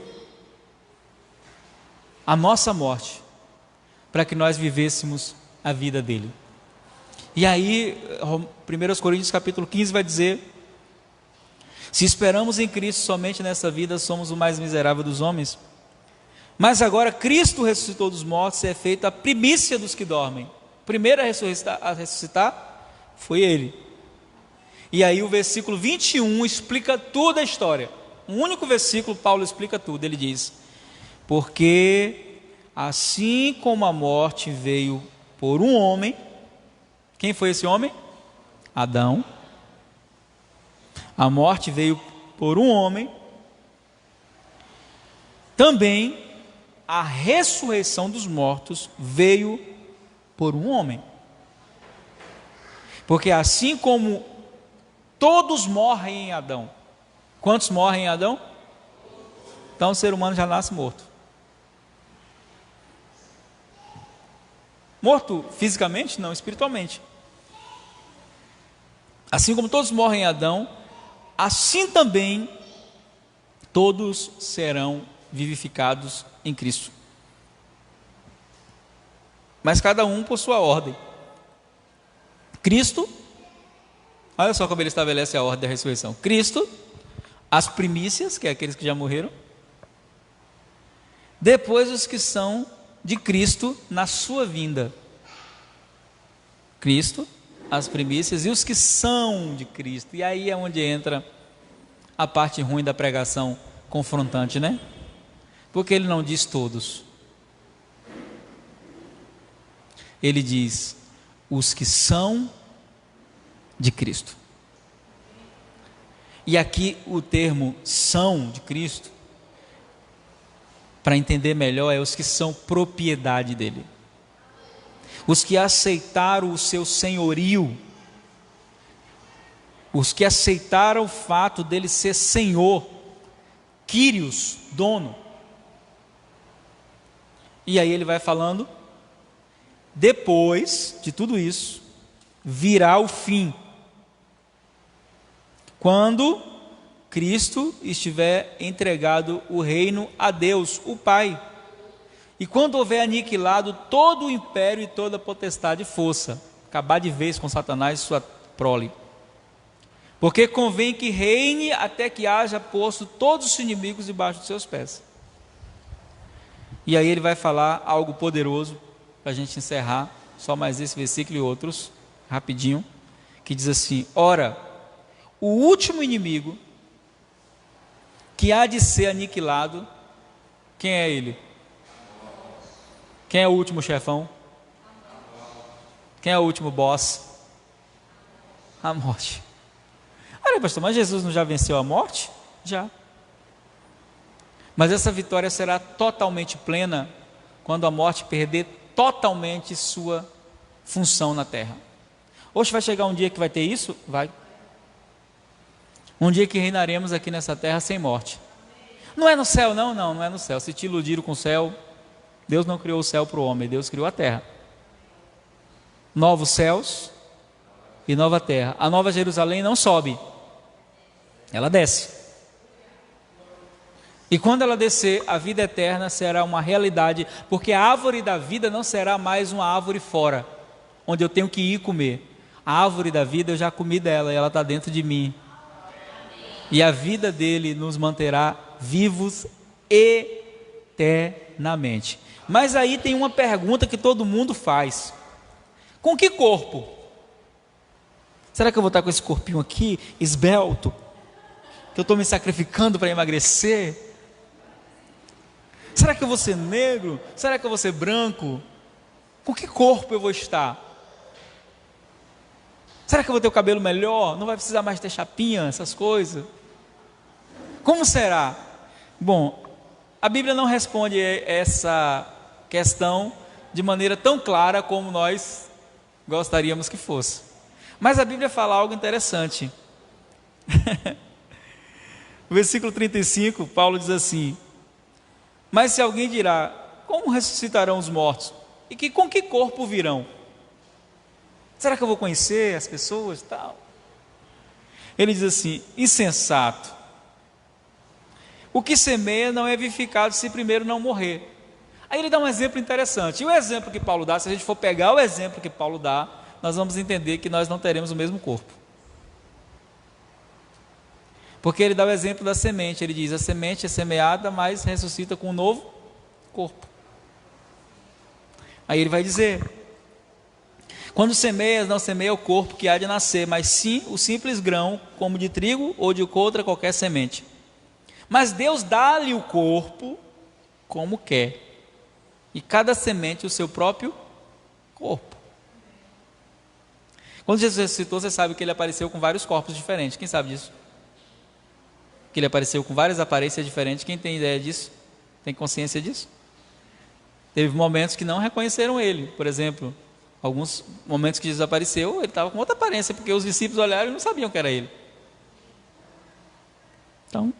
a nossa morte, para que nós vivêssemos a vida dele. E aí 1 Coríntios capítulo 15 vai dizer: se esperamos em Cristo somente nessa vida, somos o mais miserável dos homens. Mas agora Cristo ressuscitou dos mortos e é feita a primícia dos que dormem. O primeiro a ressuscitar foi ele. E aí o versículo 21 explica toda a história. Um único versículo, Paulo explica tudo. Ele diz: porque assim como a morte veio por um homem. Quem foi esse homem? Adão. A morte veio por um homem. Também a ressurreição dos mortos veio por um homem. Porque assim como todos morrem em Adão. Quantos morrem em Adão? Então o ser humano já nasce morto. Morto fisicamente? Não, espiritualmente. Assim como todos morrem em Adão, assim também todos serão vivificados em Cristo. Mas cada um por sua ordem. Cristo, olha só como ele estabelece a ordem da ressurreição. Cristo, as primícias, que é aqueles que já morreram. Depois os que são de Cristo na sua vinda. Cristo, as primícias, e os que são de Cristo. E aí é onde entra a parte ruim da pregação confrontante, né? Porque ele não diz todos. Ele diz os que são de Cristo. E aqui o termo são de Cristo, para entender melhor, é os que são propriedade dele. Os que aceitaram o seu senhorio, os que aceitaram o fato dele ser Senhor, Kyrios, dono. E aí ele vai falando, depois de tudo isso, virá o fim, quando Cristo estiver entregado o reino a Deus, o Pai. E quando houver aniquilado todo o império e toda a potestade e força, acabar de vez com Satanás e sua prole. Porque convém que reine até que haja posto todos os inimigos debaixo dos seus pés. E aí ele vai falar algo poderoso, para a gente encerrar, só mais esse versículo e outros, rapidinho, que diz assim: ora, o último inimigo que há de ser aniquilado, quem é ele? Quem é o último chefão? Quem é o último boss? A morte. Olha, pastor, mas Jesus não já venceu a morte? Já. Mas essa vitória será totalmente plena quando a morte perder totalmente sua função na terra. Hoje vai chegar um dia que vai ter isso? Vai. Um dia que reinaremos aqui nessa terra sem morte. Não é no céu, não é no céu. Se te iludiram com o céu, Deus não criou o céu para o homem, Deus criou a terra. Novos céus e nova terra. A nova Jerusalém não sobe, ela desce. E quando ela descer, a vida eterna será uma realidade, porque a árvore da vida não será mais uma árvore fora, onde eu tenho que ir comer. A árvore da vida eu já comi dela, e ela está dentro de mim. E a vida dele nos manterá vivos eternamente. Mas aí tem uma pergunta que todo mundo faz: com que corpo? Será que eu vou estar com esse corpinho aqui, esbelto, que eu estou me sacrificando para emagrecer? Será que eu vou ser negro? Será que eu vou ser branco? Com que corpo eu vou estar? Será que eu vou ter o cabelo melhor? Não vai precisar mais ter chapinha, essas coisas? Como será? Bom, a Bíblia não responde essa questão de maneira tão clara como nós gostaríamos que fosse. Mas a Bíblia fala algo interessante. No versículo 35, Paulo diz assim: mas se alguém dirá, como ressuscitarão os mortos? E com que corpo virão? Será que eu vou conhecer as pessoas e tal? Ele diz assim: insensato. O que semeia não é vivificado se primeiro não morrer. Aí ele dá um exemplo interessante. E o exemplo que Paulo dá, se a gente for pegar o exemplo que Paulo dá, nós vamos entender que nós não teremos o mesmo corpo. Porque ele dá o exemplo da semente. Ele diz: a semente é semeada, mas ressuscita com um novo corpo. Aí ele vai dizer: quando semeias, não semeia o corpo que há de nascer, mas sim o simples grão, como de trigo ou de outra qualquer semente. Mas Deus dá-lhe o corpo como quer, e cada semente o seu próprio corpo. Quando Jesus ressuscitou, você sabe que ele apareceu com vários corpos diferentes. Quem sabe disso? Que ele apareceu com várias aparências diferentes. Quem tem ideia disso? Tem consciência disso? Teve momentos que não reconheceram ele. Por exemplo, alguns momentos que Jesus apareceu, ele estava com outra aparência, porque os discípulos olharam e não sabiam que era ele. Então,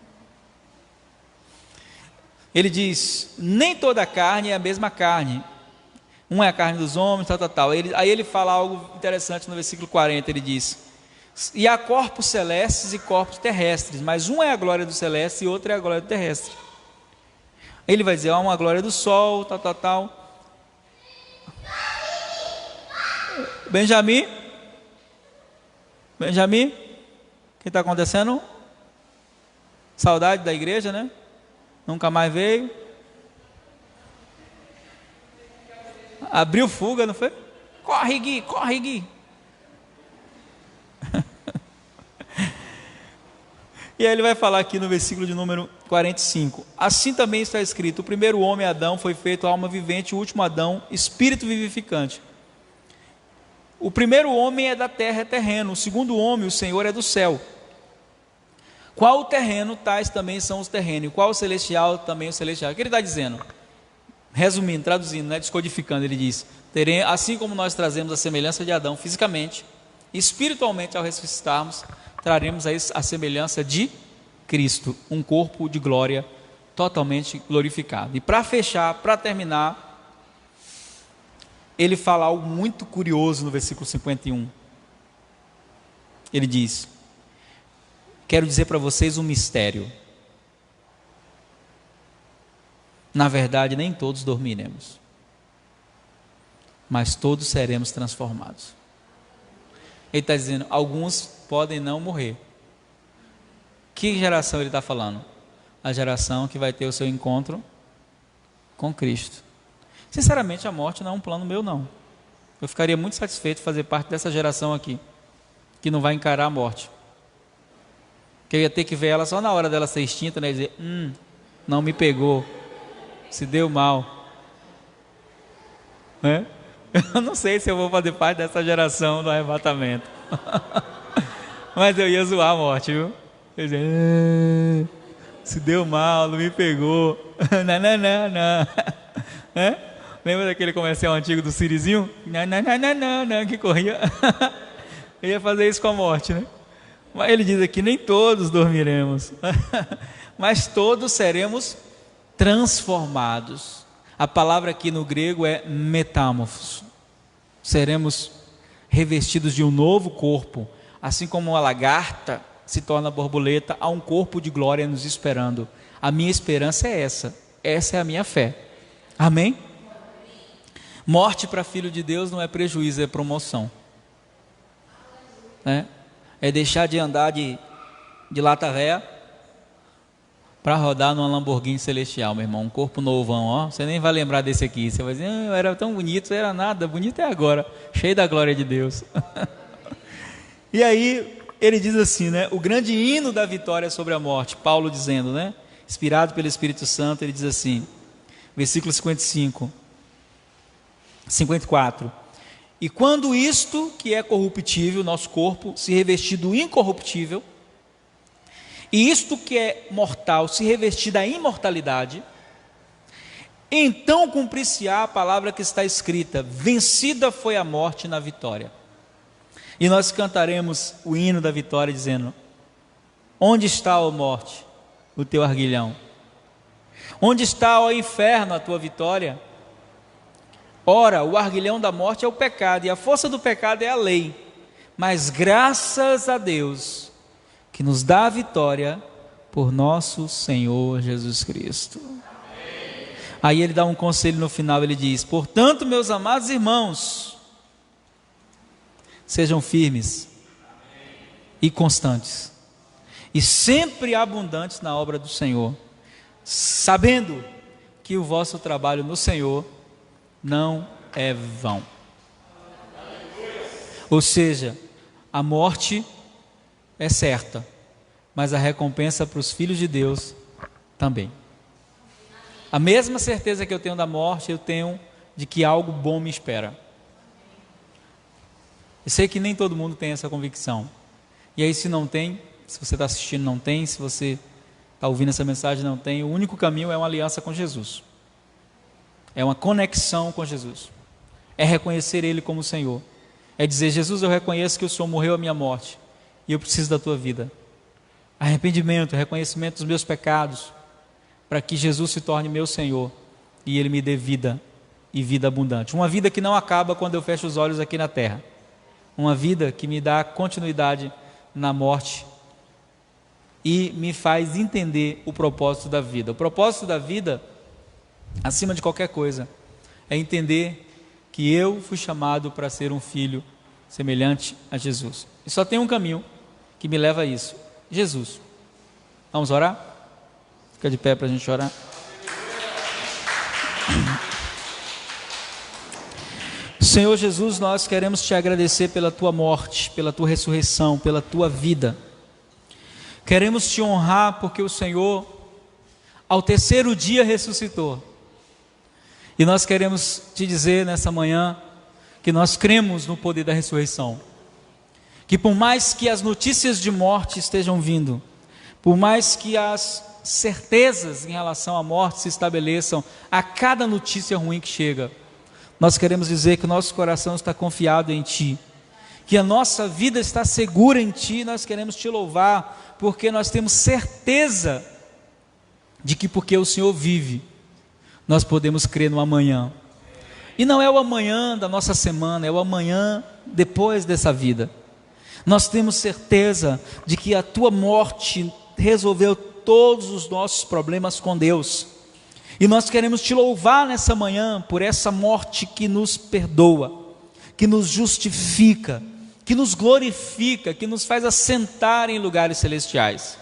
ele diz: nem toda a carne é a mesma carne. Um é a carne dos homens, tal. Aí ele fala algo interessante no versículo 40, ele diz: e há corpos celestes e corpos terrestres, mas um é a glória do celeste e outro é a glória do terrestre. Aí ele vai dizer: há uma glória do sol, tal. Benjamin? O que está acontecendo? Saudade da igreja, né? Nunca mais veio. Abriu fuga, não foi? Corre, Gui. E aí ele vai falar aqui no versículo de número 45: assim também está escrito: o primeiro homem, Adão, foi feito alma vivente, o último Adão, espírito vivificante. O primeiro homem é da terra, é terreno. O segundo homem, o Senhor, é do céu. Qual o terreno, tais também são os terrenos. Qual o celestial, também o celestial. O que ele está dizendo? Resumindo, traduzindo, né, descodificando, ele diz: assim como nós trazemos a semelhança de Adão fisicamente, espiritualmente ao ressuscitarmos, traremos a semelhança de Cristo, um corpo de glória totalmente glorificado. E para fechar, para terminar, ele fala algo muito curioso no versículo 51. Ele diz: quero dizer para vocês um mistério. Na verdade, nem todos dormiremos, mas todos seremos transformados. Ele está dizendo: alguns podem não morrer, Que geração ele está falando? A geração que vai ter o seu encontro com Cristo. Sinceramente, a morte não é um plano meu, não. Eu ficaria muito satisfeito de fazer parte dessa geração aqui, que não vai encarar a morte. Que eu ia ter que ver ela só na hora dela ser extinta, né? E dizer, não me pegou, se deu mal. Né? Eu não sei se eu vou fazer parte dessa geração do arrebatamento. Mas eu ia zoar a morte, viu? Eu ia dizer, se deu mal, não me pegou. Não. É? Lembra daquele comercial antigo do Sirizinho? Não, que corria. Eu ia fazer isso com a morte, né? Mas ele diz aqui, nem todos dormiremos, mas todos seremos transformados. A palavra aqui no grego é metamorfos. Seremos revestidos de um novo corpo, assim como uma lagarta se torna borboleta, há um corpo de glória nos esperando. A minha esperança é essa é a minha fé. Amém? Morte para filho de Deus não é prejuízo, é promoção. Né? É deixar de andar de lata véia para rodar numa Lamborghini celestial, meu irmão. Um corpo novão, ó. Você nem vai lembrar desse aqui. Você vai dizer, eu era tão bonito, era nada. Bonito é agora, cheio da glória de Deus. E aí, ele diz assim, né? O grande hino da vitória sobre a morte. Paulo dizendo, né? Inspirado pelo Espírito Santo, ele diz assim, versículo 54. E quando isto que é corruptível, nosso corpo, se revestir do incorruptível, e isto que é mortal se revestir da imortalidade, então cumprir-se-á a palavra que está escrita, vencida foi a morte na vitória. E nós cantaremos o hino da vitória dizendo, onde está, ó morte, o teu arguilhão? Onde está, ó inferno, a tua vitória? Ora, o arguilhão da morte é o pecado, e a força do pecado é a lei. Mas graças a Deus, que nos dá a vitória por nosso Senhor Jesus Cristo. Amém. Aí ele dá um conselho no final, ele diz, portanto, meus amados irmãos, sejam firmes e constantes, e sempre abundantes na obra do Senhor, sabendo que o vosso trabalho no Senhor não é vão. Ou seja, a morte é certa, mas a recompensa para os filhos de Deus também. A mesma certeza que eu tenho da morte, eu tenho de que algo bom me espera. Eu sei que nem todo mundo tem essa convicção. E aí, se não tem, se você está assistindo não tem, se você está ouvindo essa mensagem não tem, o único caminho é uma aliança com Jesus. É uma conexão com Jesus. É reconhecer Ele como Senhor. É dizer, Jesus, eu reconheço que o Senhor morreu a minha morte e eu preciso da tua vida. Arrependimento, reconhecimento dos meus pecados, para que Jesus se torne meu Senhor e Ele me dê vida e vida abundante. Uma vida que não acaba quando eu fecho os olhos aqui na terra. Uma vida que me dá continuidade na morte e me faz entender o propósito da vida. O propósito da vida, acima de qualquer coisa, é entender que eu fui chamado para ser um filho semelhante a Jesus. E só tem um caminho que me leva a isso, Jesus. Vamos orar? Fica de pé para a gente orar. Senhor Jesus, nós queremos te agradecer pela tua morte, pela tua ressurreição, pela tua vida. Queremos te honrar porque o Senhor, ao terceiro dia, ressuscitou. E nós queremos te dizer nessa manhã que nós cremos no poder da ressurreição. Que por mais que as notícias de morte estejam vindo, por mais que as certezas em relação à morte se estabeleçam a cada notícia ruim que chega, nós queremos dizer que o nosso coração está confiado em Ti, que a nossa vida está segura em Ti. Nós queremos Te louvar, porque nós temos certeza de que porque o Senhor vive, nós podemos crer no amanhã. E não é o amanhã da nossa semana, é o amanhã depois dessa vida. Nós temos certeza de que a Tua morte resolveu todos os nossos problemas com Deus. E nós queremos Te louvar nessa manhã por essa morte que nos perdoa, que nos justifica, que nos glorifica, que nos faz assentar em lugares celestiais.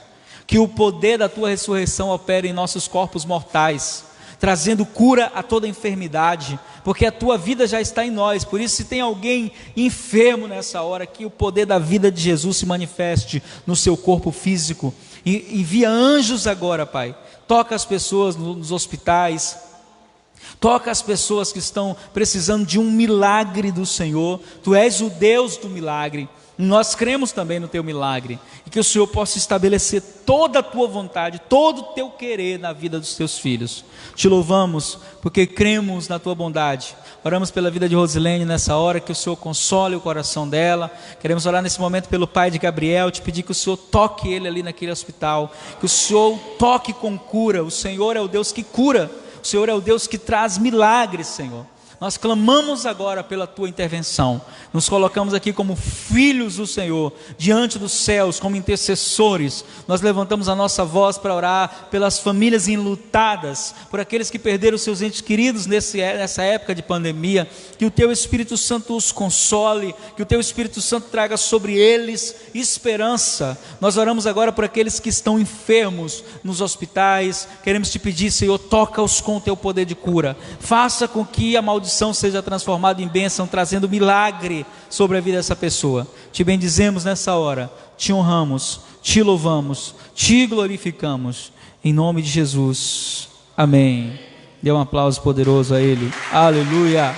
Que o poder da tua ressurreição opere em nossos corpos mortais, trazendo cura a toda enfermidade, porque a tua vida já está em nós. Por isso, se tem alguém enfermo nessa hora, que o poder da vida de Jesus se manifeste no seu corpo físico. E envia anjos agora, Pai. Toca as pessoas nos hospitais, toca as pessoas que estão precisando de um milagre do Senhor. Tu és o Deus do milagre. Nós cremos também no teu milagre, e que o Senhor possa estabelecer toda a tua vontade, todo o teu querer na vida dos teus filhos. Te louvamos porque cremos na tua bondade. Oramos pela vida de Rosilene nessa hora, que o Senhor console o coração dela. Queremos orar nesse momento pelo pai de Gabriel, te pedir que o Senhor toque ele ali naquele hospital, que o Senhor toque com cura. O Senhor é o Deus que cura, o Senhor é o Deus que traz milagres, Senhor. Nós clamamos agora pela tua intervenção, nos colocamos aqui como filhos do Senhor, diante dos céus, como intercessores. Nós levantamos a nossa voz para orar pelas famílias enlutadas, por aqueles que perderam seus entes queridos nessa época de pandemia. Que o teu Espírito Santo os console, que o teu Espírito Santo traga sobre eles esperança. Nós oramos agora por aqueles que estão enfermos nos hospitais. Queremos te pedir, Senhor, toca-os com o teu poder de cura, faça com que a maldição seja transformada em bênção, trazendo milagre sobre a vida dessa pessoa. Te bendizemos nessa hora, te honramos, te louvamos, te glorificamos, em nome de Jesus, amém. Dê um aplauso poderoso a Ele, aleluia.